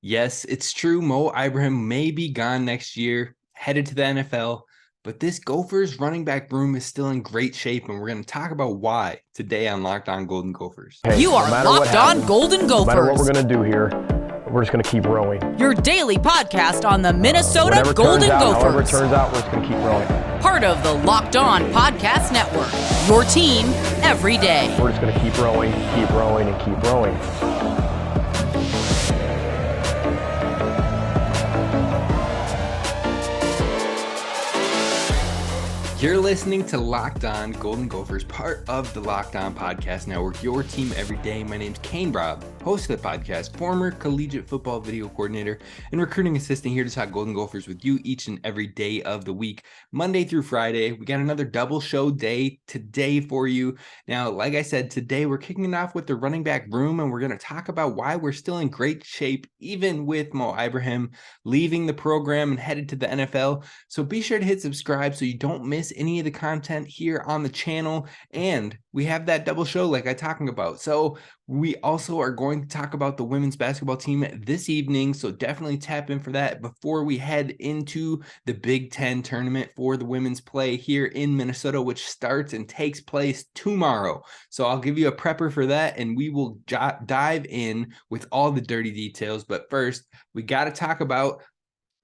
Yes, it's true. Mo Ibrahim may be gone next year, headed to the NFL, but this Gophers running back room is still in great shape, and we're going to talk about why today on Locked On Golden Gophers. Hey, You are Locked On Golden Gophers. No matter what we're going to do here, we're just going to keep rowing. Your daily podcast on the Minnesota Golden Gophers. However it turns out, we're just going to keep rowing. Part of the Locked On Podcast Network. Your team every day. We're just going to keep rowing, and keep rowing. You're listening to Locked On Golden Gophers, part of the Locked On Podcast Network, your team every day. My name's Kane Rob, host of the podcast, former collegiate football video coordinator, and recruiting assistant here to talk Golden Gophers with you each and every day of the week, Monday through Friday. We got another double show day today for you. Now, like I said, today we're kicking it off with the running back room, and we're going to talk about why we're still in great shape, even with Mo Ibrahim leaving the program and headed to the NFL. So be sure to hit subscribe so you don't miss any of the content here on the channel, and we have that double show like I talking about. So we also are going to talk about the women's basketball team this evening, so definitely tap in for that before we head into the Big Ten tournament for the women's play here in Minnesota, which starts and takes place tomorrow. So I'll give you a prepper for that, and we will dive in with all the dirty details. But first, we got to talk about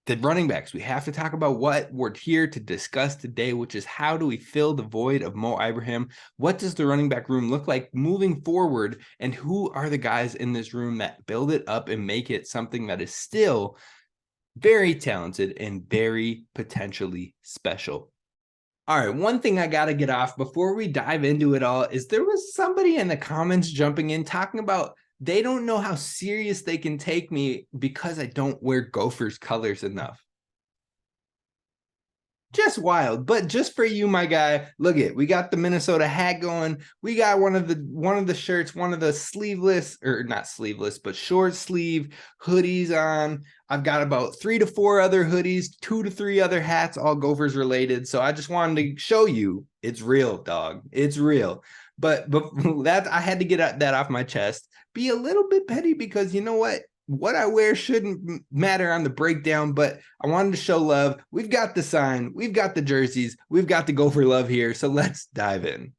the running backs. We have to talk about what we're here to discuss today, which is how do we fill the void of Mo Ibrahim? What does the running back room look like moving forward? And who are the guys in this room that build it up and make it something that is still very talented and very potentially special? All right, one thing I got to get off before we dive into it all is there was somebody in the comments jumping in talking about they don't know how serious they can take me because I don't wear Gophers colors enough. Just wild, but just for you, my guy. Look it, we got the Minnesota hat going. We got one of the shirts, one of the sleeveless, or not sleeveless, but short sleeve hoodies on. I've got about 3 to 4 other hoodies, 2 to 3 other hats, all Gophers related. So I just wanted to show you it's real, dog. It's real. But that I had to get that off my chest. Be a little bit petty because you know what I wear shouldn't matter on the breakdown, but I wanted to show love. We've got the sign, we've got the jerseys, we've got the Gopher love here. So let's dive in.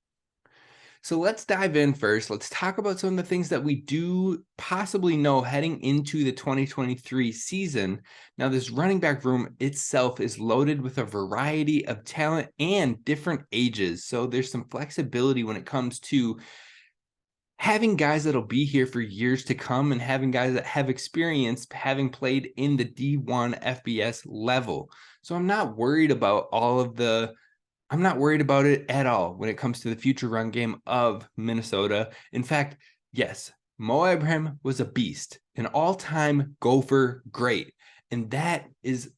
So let's dive in first. Let's talk about some of the things that we do possibly know heading into the 2023 season. Now, this running back room itself is loaded with a variety of talent and different ages. So there's some flexibility when it comes to having guys that'll be here for years to come and having guys that have experience having played in the D1 FBS level. So I'm not worried about I'm not worried about it at all when it comes to the future run game of Minnesota. In fact, yes, Mo Ibrahim was a beast, an all-time Gopher great. And that is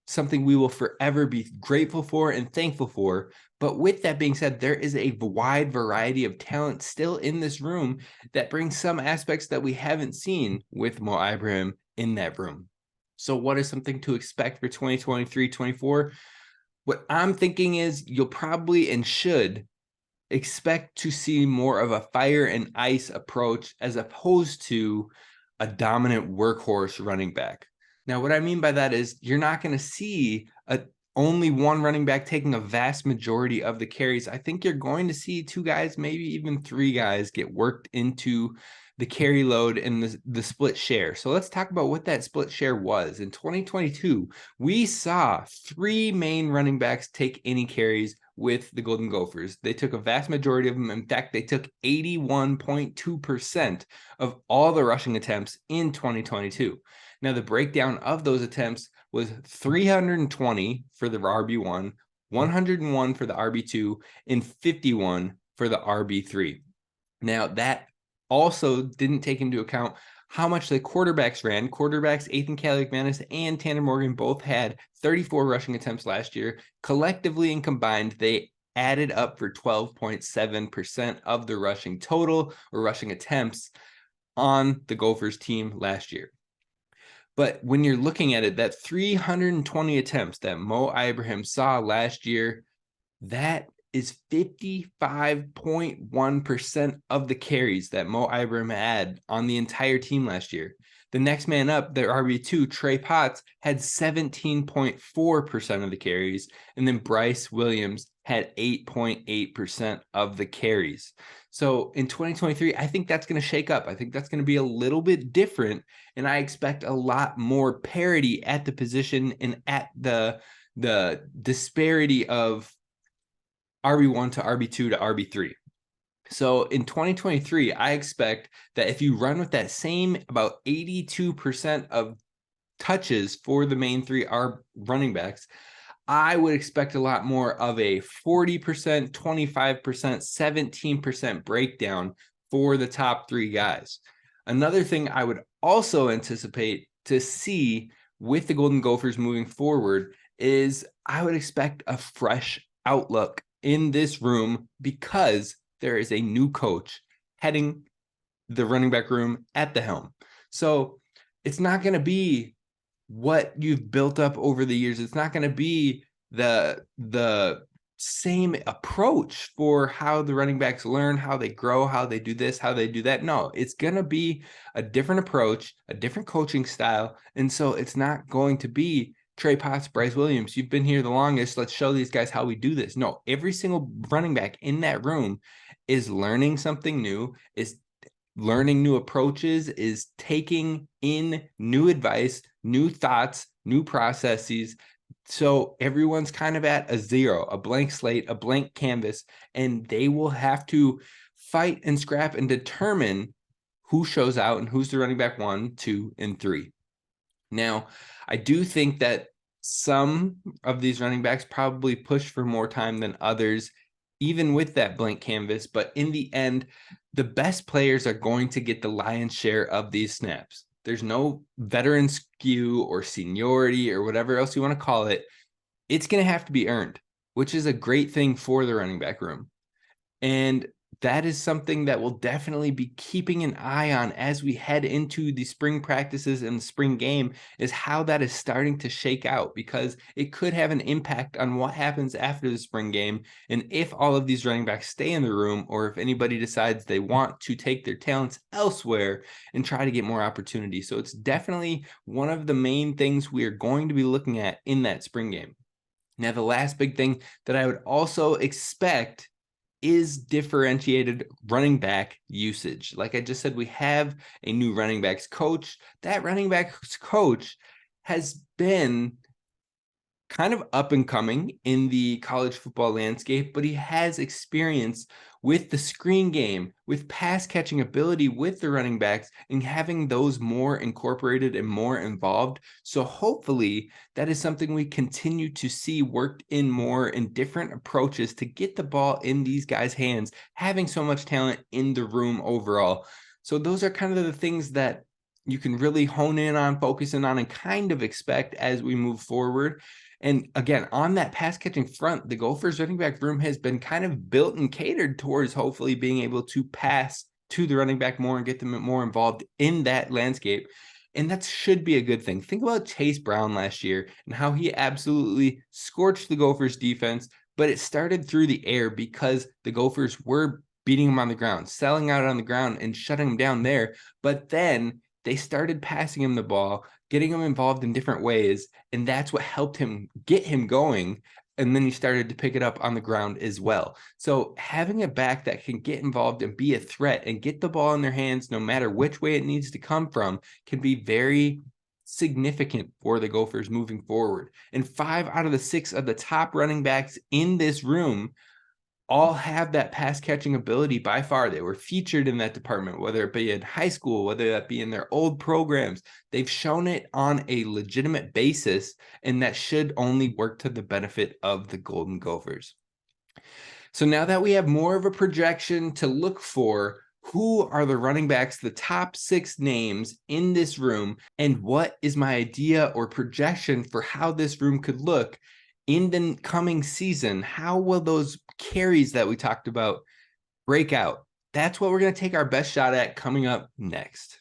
something we will forever be grateful for and thankful for. But with that being said, there is a wide variety of talent still in this room that brings some aspects that we haven't seen with Mo Ibrahim in that room. So what is something to expect for 2023-24? What I'm thinking is you'll probably and should expect to see more of a fire and ice approach as opposed to a dominant workhorse running back. Now, what I mean by that is you're not going to see only one running back taking a vast majority of the carries. I think you're going to see 2 guys, maybe even 3 guys get worked into the carry load and the split share. So let's talk about what that split share was. In 2022, we saw 3 main running backs take any carries with the Golden Gophers. They took a vast majority of them. In fact, they took 81.2% of all the rushing attempts in 2022. Now, the breakdown of those attempts was 320 for the RB1, 101 for the RB2, and 51 for the RB3. Now, that also didn't take into account how much the quarterbacks ran. Quarterbacks, Ethan Calais-McManus and Tanner Morgan both had 34 rushing attempts last year. Collectively and combined, they added up for 12.7% of the rushing total or rushing attempts on the Gophers team last year. But when you're looking at it, that 320 attempts that Mo Ibrahim saw last year, that is 55.1% of the carries that Mo Ibrahim had on the entire team last year. The next man up, their RB2, Trey Potts, had 17.4% of the carries, and then Bryce Williams had 8.8% of the carries. So in 2023, I think that's going to shake up. I think that's going to be a little bit different, and I expect a lot more parity at the position and at the disparity of RB1 to RB2 to RB3. So in 2023, I expect that if you run with that same about 82% of touches for the main three running backs, I would expect a lot more of a 40%, 25%, 17% breakdown for the top three guys. Another thing I would also anticipate to see with the Golden Gophers moving forward is I would expect a fresh outlook in this room because there is a new coach heading the running back room at the helm. So it's not going to be what you've built up over the years. It's not going to be the same approach for how the running backs learn, how they grow, how they do this, how they do that. No, it's going to be a different approach, a different coaching style. And so it's not going to be Trey Potts, Bryce Williams, you've been here the longest. Let's show these guys how we do this. No, every single running back in that room is learning something new, is learning new approaches, is taking in new advice, new thoughts, new processes. So everyone's kind of at a zero, a blank slate, a blank canvas, and they will have to fight and scrap and determine who shows out and who's the running back 1, 2, and 3. Now, I do think that some of these running backs probably push for more time than others, even with that blank canvas. But in the end, the best players are going to get the lion's share of these snaps. There's no veteran skew or seniority or whatever else you want to call it. It's going to have to be earned, which is a great thing for the running back room. And that is something that we'll definitely be keeping an eye on as we head into the spring practices and the spring game, is how that is starting to shake out, because it could have an impact on what happens after the spring game. And if all of these running backs stay in the room, or if anybody decides they want to take their talents elsewhere and try to get more opportunity. So it's definitely one of the main things we are going to be looking at in that spring game. Now, the last big thing that I would also expect is differentiated running back usage. Like I just said, we have a new running backs coach. That running backs coach has been kind of up and coming in the college football landscape, but he has experience with the screen game, with pass catching ability with the running backs, and having those more incorporated and more involved. So hopefully that is something we continue to see worked in more in different approaches to get the ball in these guys' hands, having so much talent in the room overall. So those are kind of the things that you can really hone in on, focusing on, and kind of expect as we move forward. And again, on that pass catching front, the Gophers running back room has been kind of built and catered towards hopefully being able to pass to the running back more and get them more involved in that landscape. And that should be a good thing. Think about Chase Brown last year and how he absolutely scorched the Gophers defense, but it started through the air because the Gophers were beating him on the ground, selling out on the ground and shutting him down there. But then they started passing him the ball, getting him involved in different ways, and that's what helped him get him going. And then he started to pick it up on the ground as well. So having a back that can get involved and be a threat and get the ball in their hands, no matter which way it needs to come from, can be very significant for the Gophers moving forward. And 5 out of the 6 of the top running backs in this room all have that pass catching ability by far. They were featured in that department, whether it be in high school, whether that be in their old programs. They've shown it on a legitimate basis, and that should only work to the benefit of the Golden Gophers. So now that we have more of a projection to look for, who are the running backs, the top 6 names in this room, and what is my idea or projection for how this room could look in the coming season? How will those carries that we talked about break out? That's what we're going to take our best shot at coming up next.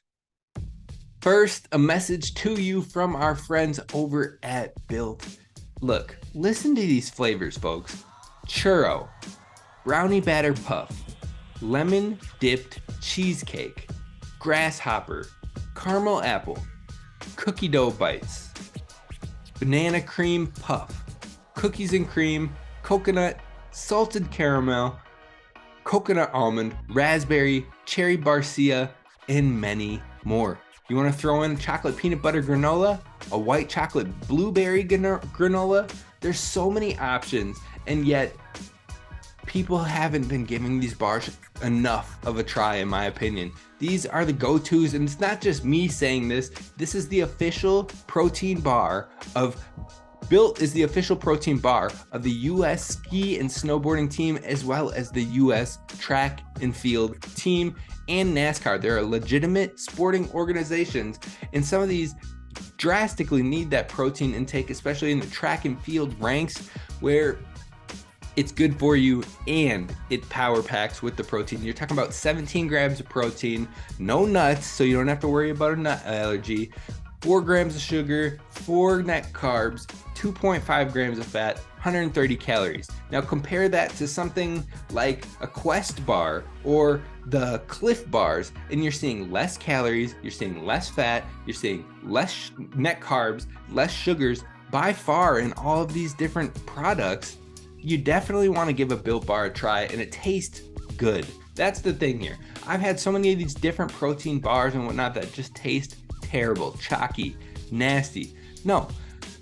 First, a message to you from our friends over at Built. Look, listen to these flavors, folks. Churro, brownie batter puff, lemon dipped cheesecake, grasshopper, caramel apple, cookie dough bites, banana cream puff, cookies and cream, coconut, salted caramel, coconut almond, raspberry, cherry barcia, and many more. You want to throw in chocolate peanut butter granola, a white chocolate blueberry granola? There's so many options, and yet people haven't been giving these bars enough of a try, in my opinion. These are the go-tos, and it's not just me saying this. This is the official protein bar of Built is the official protein bar of the U.S. ski and snowboarding team, as well as the U.S. track and field team and NASCAR. They're legitimate sporting organizations, and some of these drastically need that protein intake, especially in the track and field ranks, where it's good for you and it power packs with the protein. You're talking about 17 grams of protein, no nuts, so you don't have to worry about a nut allergy, 4 grams of sugar, 4 net carbs, 2.5 grams of fat, 130 calories. Now compare that to something like a Quest bar or the Cliff bars, and you're seeing less calories, you're seeing less fat, you're seeing less net carbs, less sugars by far in all of these different products. You definitely want to give a Built Bar a try, and it tastes good. That's the thing here. I've had so many of these different protein bars and whatnot that just taste terrible, chalky, nasty. No,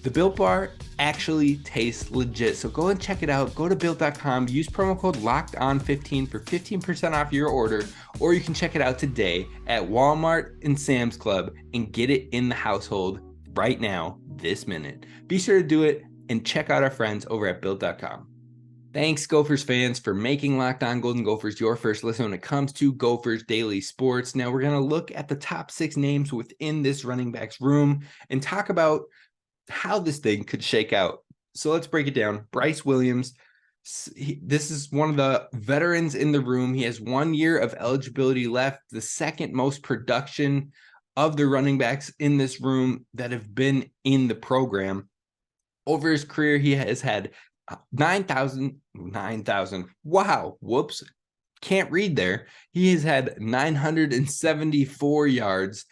the Built Bar actually tastes legit. So go and check it out. Go to built.com, use promo code LOCKEDON15 for 15% off your order, or you can check it out today at Walmart and Sam's Club and get it in the household right now, this minute. Be sure to do it and check out our friends over at built.com. Thanks, Gophers fans, for making Locked On Golden Gophers your first listen when it comes to Gophers Daily Sports. Now we're going to look at the top 6 names within this running backs room and talk about how this thing could shake out. So let's break it down. Bryce Williams, this is one of the veterans in the room. He has 1 year of eligibility left, the second most production of the running backs in this room that have been in the program. Over his career, he has had 9,000. Wow. Whoops. Can't read there. He has had 974 yards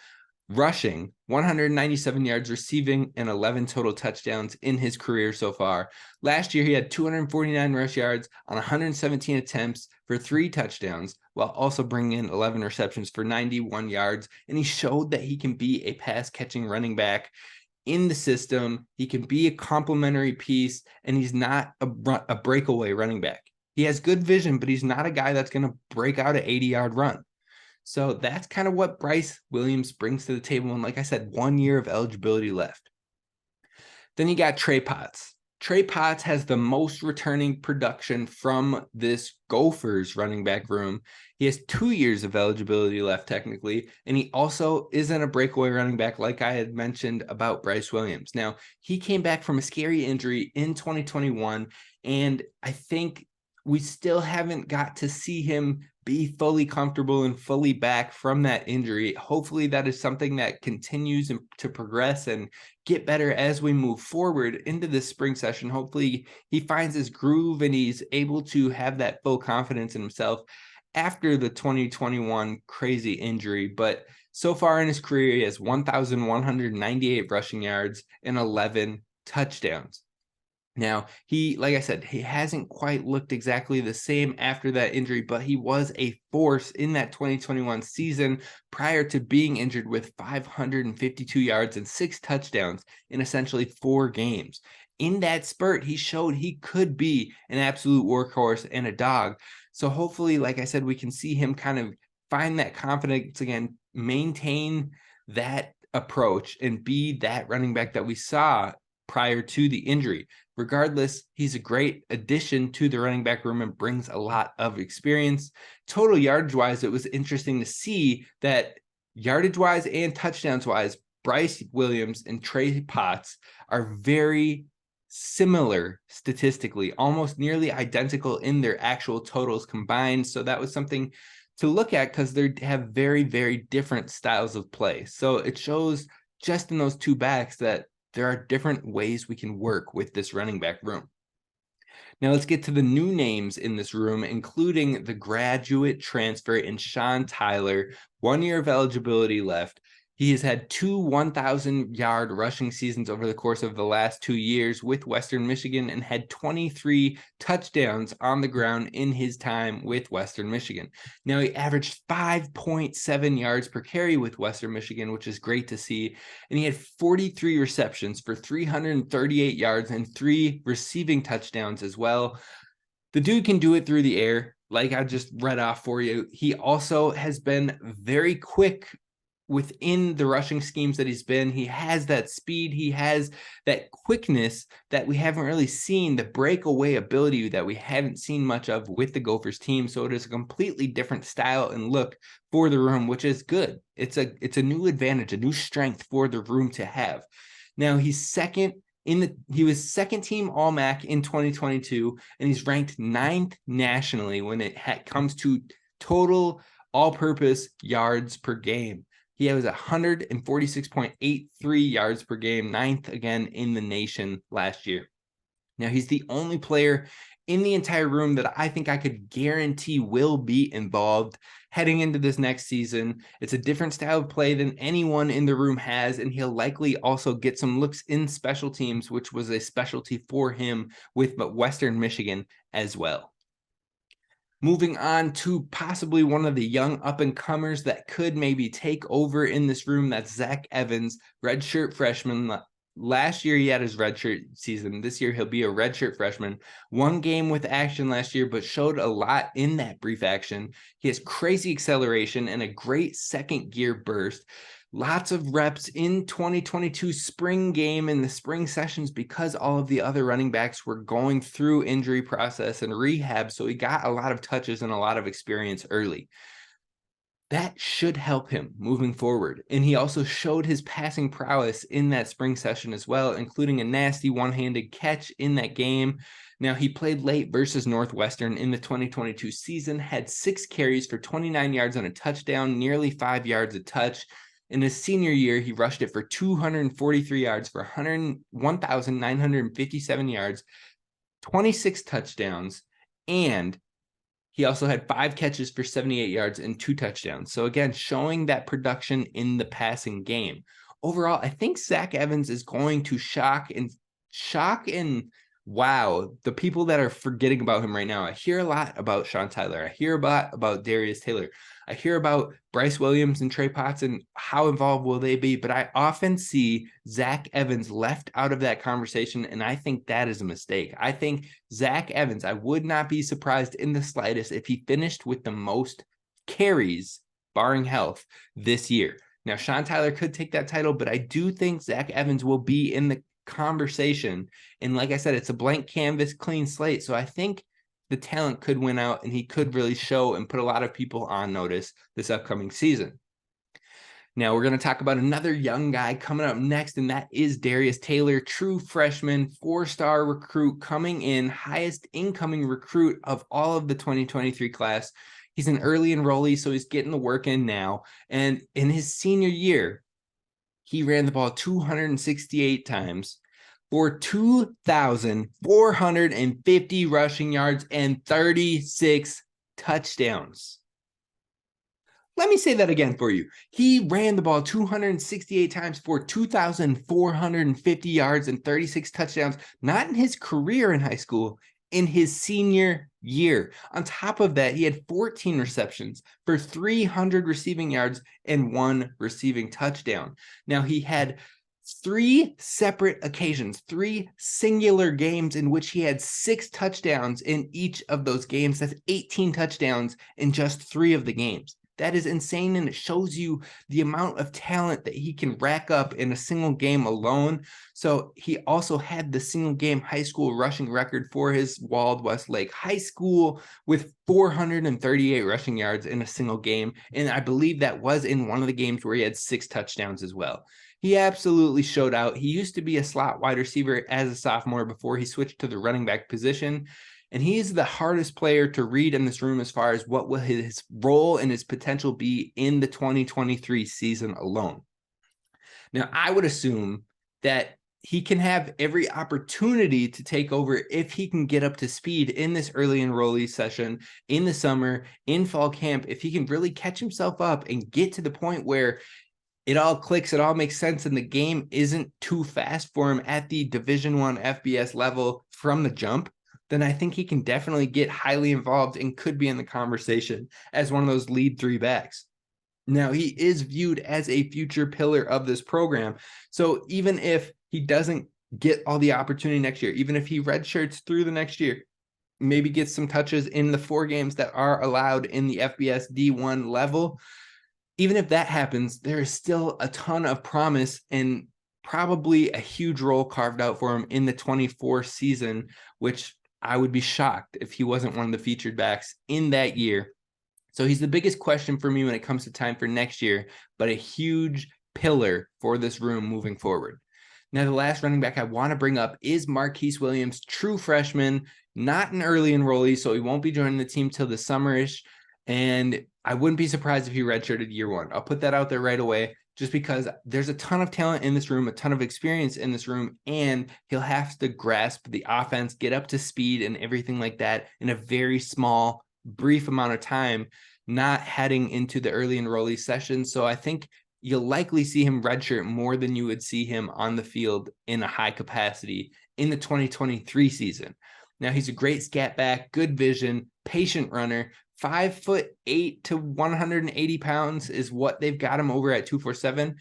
rushing, 197 yards receiving, and 11 total touchdowns in his career so far. Last year, he had 249 rush yards on 117 attempts for 3 touchdowns, while also bringing in 11 receptions for 91 yards. And he showed that he can be a pass-catching running back in the system. He can be a complementary piece, and he's not a breakaway running back. He has good vision, but he's not a guy that's going to break out an 80-yard run. So that's kind of what Bryce Williams brings to the table. And like I said, 1 year of eligibility left. Then you got Trey Potts. Trey Potts has the most returning production from this Gophers running back room. He has 2 years of eligibility left technically, and he also isn't a breakaway running back like I had mentioned about Bryce Williams. Now, he came back from a scary injury in 2021, and I think we still haven't got to see him be fully comfortable and fully back from that injury. Hopefully that is something that continues to progress and get better as we move forward into this spring session. Hopefully he finds his groove and he's able to have that full confidence in himself after the 2021 crazy injury. But so far in his career, he has 1,198 rushing yards and 11 touchdowns. Now, like I said, he hasn't quite looked exactly the same after that injury, but he was a force in that 2021 season prior to being injured with 552 yards and 6 touchdowns in essentially 4 games. In that spurt, he showed he could be an absolute workhorse and a dog. So hopefully, like I said, we can see him kind of find that confidence again, maintain that approach, and be that running back that we saw prior to the injury. Regardless, he's a great addition to the running back room and brings a lot of experience. Total yardage wise, it was interesting to see that yardage wise and touchdowns wise, Bryce Williams and Trey Potts are very similar statistically, almost nearly identical in their actual totals combined. So that was something to look at because they have very, very different styles of play. So it shows just in those 2 backs that there are different ways we can work with this running back room. Now let's get to the new names in this room, including the graduate transfer in Sean Tyler, 1 year of eligibility left. He has had 2 1,000-yard rushing seasons over the course of the last 2 years with Western Michigan and had 23 touchdowns on the ground in his time with Western Michigan. Now, he averaged 5.7 yards per carry with Western Michigan, which is great to see. And he had 43 receptions for 338 yards and 3 receiving touchdowns as well. The dude can do it through the air, like I just read off for you. He also has been very quick within the rushing schemes that he's been. He has that speed, he has that quickness that we haven't really seen, the breakaway ability that we haven't seen much of with the Gophers team. So it is a completely different style and look for the room, which is good. It's a new advantage, a new strength for the room to have. Now he's he was second team All-MAC in 2022, and he's ranked 9th nationally when it comes to total all-purpose yards per game. He was 146.83 yards per game, 9th again in the nation last year. Now, he's the only player in the entire room that I think I could guarantee will be involved heading into this next season. It's a different style of play than anyone in the room has, and he'll likely also get some looks in special teams, which was a specialty for him with Western Michigan as well. Moving on to possibly one of the young up-and-comers that could maybe take over in this room, that's Zach Evans, redshirt freshman. Last year, he had his redshirt season. This year, he'll be a redshirt freshman. 1 game with action last year, but showed a lot in that brief action. He has crazy acceleration and a great second gear burst. Lots of reps in 2022 spring game and the spring sessions because all of the other running backs were going through injury process and rehab. So he got a lot of touches and a lot of experience early. That should help him moving forward. And he also showed his passing prowess in that spring session as well, including a nasty one-handed catch in that game. Now, he played late versus Northwestern in the 2022 season, had 6 carries for 29 yards on a touchdown, nearly 5 yards a touch. In his senior year, he rushed it for 243 yards for 1,957 yards, 26 touchdowns, and he also had 5 catches for 78 yards and 2 touchdowns. So again, showing that production in the passing game. Overall, I think Zach Evans is going to shock and wow the people that are forgetting about him right now. I hear a lot about Sean Tyler. I hear a lot about Darius Taylor. I hear about Bryce Williams and Trey Potts and how involved will they be, but I often see Zach Evans left out of that conversation, and I think that is a mistake. I think Zach Evans, I would not be surprised in the slightest if he finished with the most carries, barring health, this year. Now, Sean Tyler could take that title, but I do think Zach Evans will be in the conversation, and like I said, it's a blank canvas, clean slate, so I think the talent could win out and he could really show and put a lot of people on notice this upcoming season. Now we're going to talk about another young guy coming up next, and that is Darius Taylor, true freshman, 4-star recruit coming in, highest incoming recruit of all of the 2023 class. He's an early enrollee, so he's getting the work in now. And in his senior year, he ran the ball 268 times for 2,450 rushing yards and 36 touchdowns. Let me say that again for you. He ran the ball 268 times for 2,450 yards and 36 touchdowns, not in his career in high school, in his senior year. On top of that, he had 14 receptions for 300 receiving yards and 1 receiving touchdown. Now, he had 3 separate occasions, 3 singular games in which he had 6 touchdowns in each of those games. That's 18 touchdowns in just 3 of the games. That is insane, and it shows you the amount of talent that he can rack up in a single game alone. So he also had the single game high school rushing record for his Wild Westlake High School with 438 rushing yards in a single game. And I believe that was in one of the games where he had 6 touchdowns as well. He absolutely showed out. He used to be a slot wide receiver as a sophomore before he switched to the running back position. And he's the hardest player to read in this room as far as what will his role and his potential be in the 2023 season alone. Now, I would assume that he can have every opportunity to take over if he can get up to speed in this early enrollee session, in the summer, in fall camp, if he can really catch himself up and get to the point where it all clicks, it all makes sense, and the game isn't too fast for him at the Division I FBS level from the jump, then I think he can definitely get highly involved and could be in the conversation as one of those lead 3 backs. Now, he is viewed as a future pillar of this program. So even if he doesn't get all the opportunity next year, even if he redshirts through the next year, maybe gets some touches in the 4 games that are allowed in the FBS D1 level, even if that happens, there is still a ton of promise and probably a huge role carved out for him in the 24 season, which I would be shocked if he wasn't one of the featured backs in that year. So he's the biggest question for me when it comes to time for next year, but a huge pillar for this room moving forward. Now, the last running back I want to bring up is Marquise Williams, true freshman, not an early enrollee, so he won't be joining the team till the summerish. And I wouldn't be surprised if he redshirted year 1. I'll put that out there right away, just because there's a ton of talent in this room, a ton of experience in this room, and he'll have to grasp the offense, get up to speed and everything like that in a very small, brief amount of time, not heading into the early enrollee session. So I think you'll likely see him redshirt more than you would see him on the field in a high capacity in the 2023 season. Now, he's a great scat back, good vision, patient runner, 5'8" to 180 pounds is what they've got him over at 247.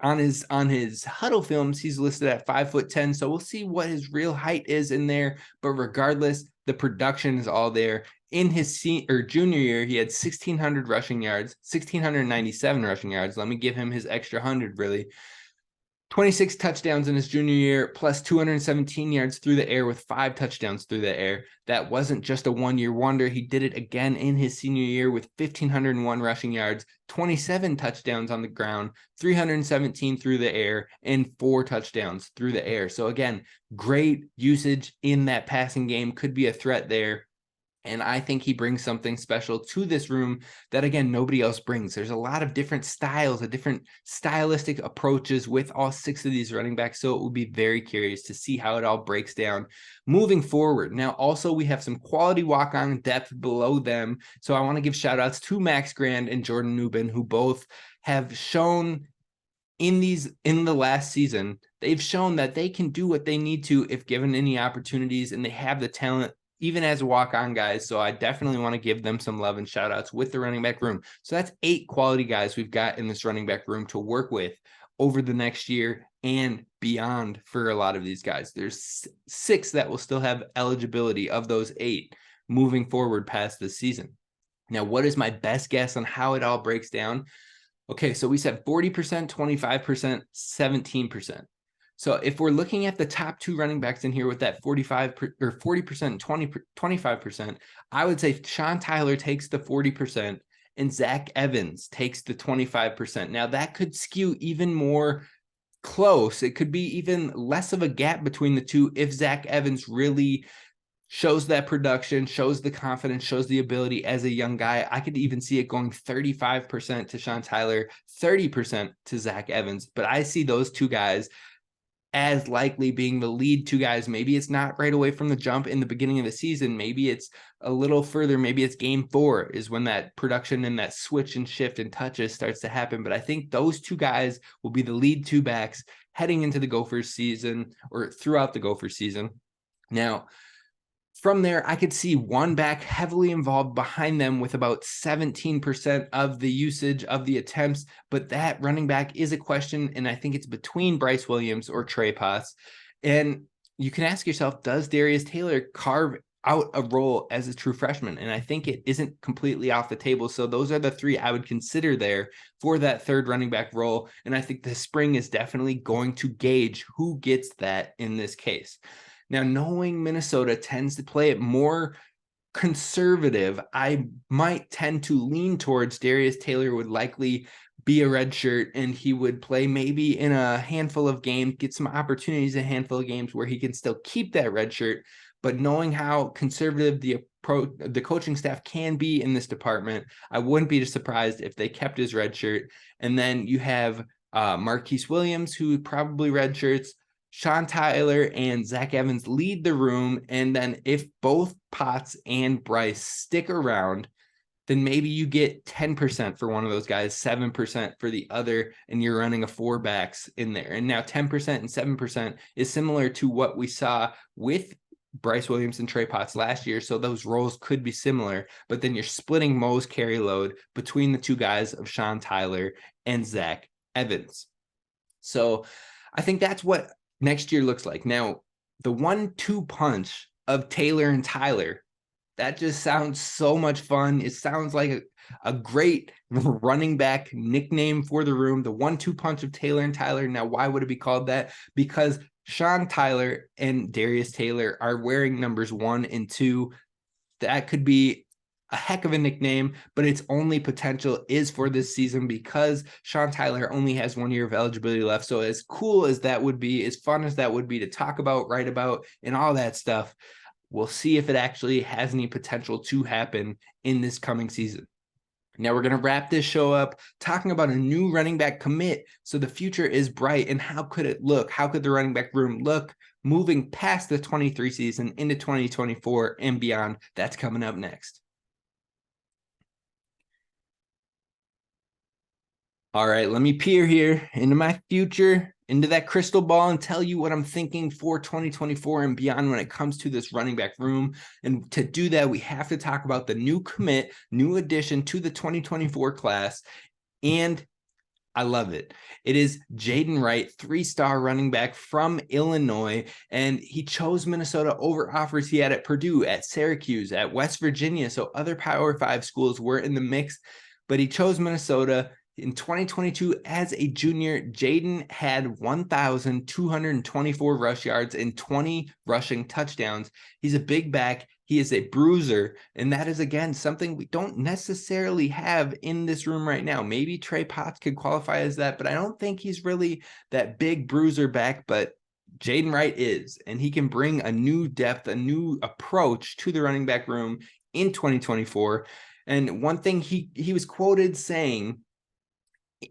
On his huddle films, he's listed at 5'10". So we'll see what his real height is in there. But regardless, the production is all there. In his junior year, he had 1,600 rushing yards, 1,697 rushing yards. Let me give him his extra 100, really. 26 touchdowns in his junior year, plus 217 yards through the air with 5 touchdowns through the air. That wasn't just a one-year wonder. He did it again in his senior year with 1,501 rushing yards, 27 touchdowns on the ground, 317 through the air, and 4 touchdowns through the air. So again, great usage in that passing game, could be a threat there. And I think he brings something special to this room that, again, nobody else brings. There's a lot of different styles, different stylistic approaches with all 6 of these running backs. So it will be very curious to see how it all breaks down moving forward. Now, also, we have some quality walk-on depth below them. So I want to give shout outs to Max Grand and Jordan Newbin, who both have shown in the last season, they've shown that they can do what they need to if given any opportunities, and they have the talent even as walk-on guys. So I definitely want to give them some love and shout outs with the running back room. So that's 8 quality guys we've got in this running back room to work with over the next year and beyond for a lot of these guys. There's 6 that will still have eligibility of those 8 moving forward past this season. Now, what is my best guess on how it all breaks down? Okay, so we said 40%, 25%, 17%. So if we're looking at the top 2 running backs in here with that 45 or 40%, 25%, I would say Sean Tyler takes the 40% and Zach Evans takes the 25%. Now that could skew even more close. It could be even less of a gap between the two if Zach Evans really shows that production, shows the confidence, shows the ability as a young guy. I could even see it going 35% to Sean Tyler, 30% to Zach Evans. But I see those 2 guys as likely being the lead 2 guys. Maybe it's not right away from the jump in the beginning of the season. Maybe it's a little further. Maybe it's game 4 is when that production and that switch and shift and touches starts to happen. But I think those 2 guys will be the lead 2 backs heading into the Gophers season or throughout the Gophers season. Now, from there, I could see 1 back heavily involved behind them with about 17% of the usage of the attempts, but that running back is a question, and I think it's between Bryce Williams or Trey Potts. And you can ask yourself, does Darius Taylor carve out a role as a true freshman? And I think it isn't completely off the table. So those are the 3 I would consider there for that 3rd running back role. And I think the spring is definitely going to gauge who gets that in this case. Now, knowing Minnesota tends to play it more conservative, I might tend to lean towards Darius Taylor would likely be a red shirt and he would play maybe in a handful of games, get some opportunities in a handful of games where he can still keep that red shirt. But knowing how conservative the coaching staff can be in this department, I wouldn't be surprised if they kept his red shirt. And then you have Marquise Williams, who probably red shirts. Sean Tyler and Zach Evans lead the room. And then if both Potts and Bryce stick around, then maybe you get 10% for one of those guys, 7% for the other, and you're running a 4 backs in there. And now 10% and 7% is similar to what we saw with Bryce Williams and Trey Potts last year. So those roles could be similar, but then you're splitting Mo's carry load between the two guys of Sean Tyler and Zach Evans. So I think that's what next year looks like. Now, the 1-2 punch of Taylor and Tyler, that just sounds so much fun. It sounds like a great running back nickname for the room, the 1-2 punch of Taylor and Tyler. Now, why would it be called that? Because Sean Tyler and Darius Taylor are wearing numbers 1 and 2. That could be a heck of a nickname, but its only potential is for this season because Sean Tyler only has 1 year of eligibility left. So as cool as that would be, as fun as that would be to talk about, write about, and all that stuff, we'll see if it actually has any potential to happen in this coming season. Now we're going to wrap this show up talking about a new running back commit. So the future is bright. And how could it look? How could the running back room look moving past the 23 season into 2024 and beyond? That's coming up next. All right, let me peer here into my future, into that crystal ball, and tell you what I'm thinking for 2024 and beyond when it comes to this running back room. And to do that, we have to talk about the new commit, new addition to the 2024 class. And I love it. It is Jayden Wright, 3-star running back from Illinois. And he chose Minnesota over offers he had at Purdue, at Syracuse, at West Virginia. So other Power 5 schools were in the mix, but he chose Minnesota. In 2022, as a junior, Jayden had 1,224 rush yards and 20 rushing touchdowns. He's a big back. He is a bruiser. And that is, again, something we don't necessarily have in this room right now. Maybe Trey Potts could qualify as that, but I don't think he's really that big bruiser back. But Jayden Wright is, and he can bring a new depth, a new approach to the running back room in 2024. And one thing he was quoted saying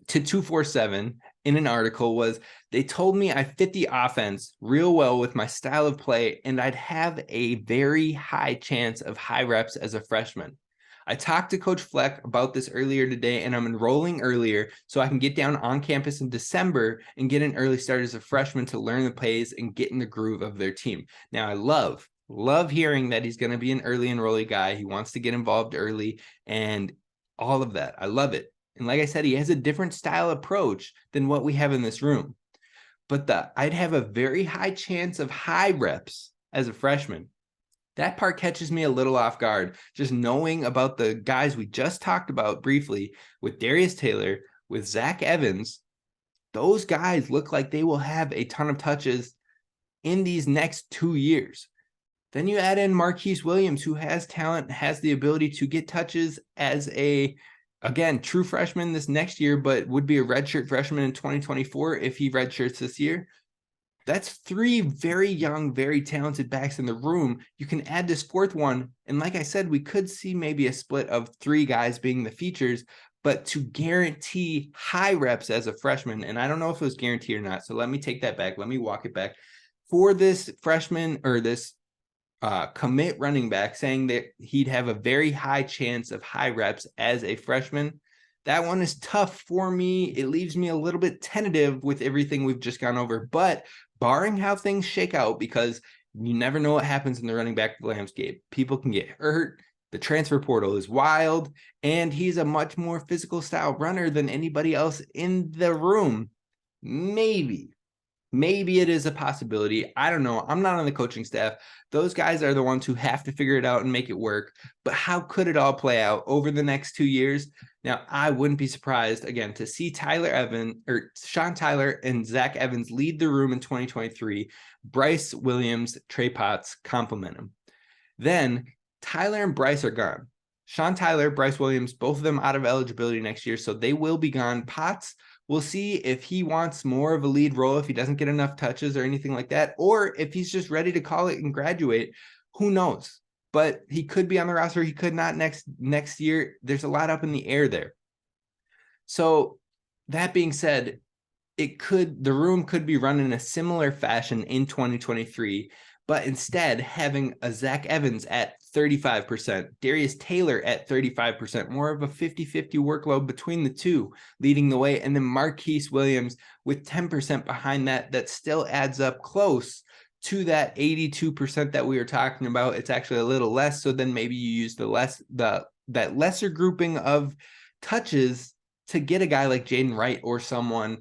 to 247 in an article was, they told me I fit the offense real well with my style of play and I'd have a very high chance of high reps as a freshman. I talked to Coach Fleck about this earlier today and I'm enrolling earlier so I can get down on campus in December and get an early start as a freshman to learn the plays and get in the groove of their team. Now, I love hearing that he's going to be an early enrollee guy. He wants to get involved early and all of that. I love it. And like I said, he has a different style approach than what we have in this room. But I'd have a very high chance of high reps as a freshman. That part catches me a little off guard. Just knowing about the guys we just talked about briefly with Darius Taylor, with Zach Evans, those guys look like they will have a ton of touches in these next 2 years. Then you add in Marquise Williams, who has talent, has the ability to get touches as again, true freshman this next year, but would be a redshirt freshman in 2024 if he redshirts this year. That's 3 very young, very talented backs in the room. You can add this 4th one. And like I said, we could see maybe a split of 3 guys being the features, but to guarantee high reps as a freshman, and I don't know if it was guaranteed or not, so let me take that back. Let me walk it back. For this freshman or this commit running back saying that he'd have a very high chance of high reps as a freshman, that one is tough for me. It leaves me a little bit tentative with everything we've just gone over, but barring how things shake out, because you never know what happens in the running back landscape. People can get hurt. The transfer portal is wild, and he's a much more physical style runner than anybody else in the room. Maybe it is a possibility. I don't know. I'm not on the coaching staff. Those guys are the ones who have to figure it out and make it work. But how could it all play out over the next 2 years? Now, I wouldn't be surprised, again, to see Sean Tyler and Zach Evans lead the room in 2023. Bryce Williams, Trey Potts complement him. Then Tyler and Bryce are gone. Sean Tyler, Bryce Williams, both of them out of eligibility next year, so they will be gone. Potts, we'll see if he wants more of a lead role, if he doesn't get enough touches or anything like that, or if he's just ready to call it and graduate. Who knows? But he could be on the roster. He could not next year. There's a lot up in the air there. So that being said, the room could be run in a similar fashion in 2023, but instead having a Zach Evans at 35%, Darius Taylor at 35%, more of a 50-50 workload between the two leading the way, and then Marquise Williams with 10% behind that. That still adds up close to that 82% that we were talking about. It's actually a little less, so then maybe you use that lesser grouping of touches to get a guy like Jayden Wright or some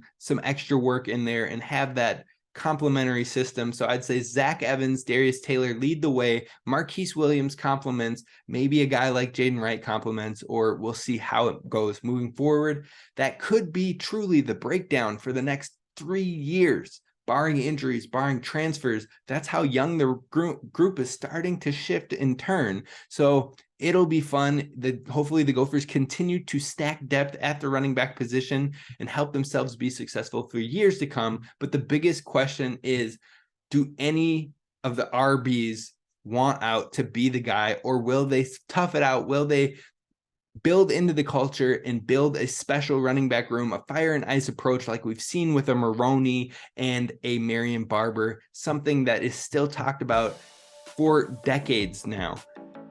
extra work in there and have that complementary system. So I'd say Zach Evans, Darius Taylor lead the way. Marquise Williams complements, maybe a guy like Jayden Wright complements, or we'll see how it goes moving forward. That could be truly the breakdown for the next 3 years, barring injuries, barring transfers. That's how young the group is starting to shift and turn. So it'll be fun. Hopefully the Gophers continue to stack depth at the running back position and help themselves be successful for years to come. But the biggest question is, do any of the RBs want out to be the guy, or will they tough it out? Will they build into the culture and build a special running back room, a fire and ice approach like we've seen with a Maroney and a Marion Barber, something that is still talked about for decades now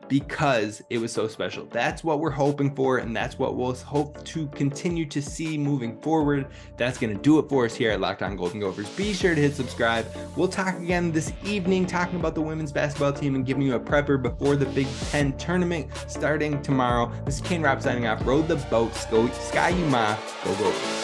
because it was so special? That's what we're hoping for, and that's what we'll hope to continue to see moving forward. That's going to do it for us here at Locked On Golden Gophers. Be sure to hit subscribe. We'll talk again this evening, talking about the women's basketball team and giving you a prepper before the Big Ten tournament starting tomorrow. This is Kane Rob signing off. Row the boat, Sky you ma, go Gophers.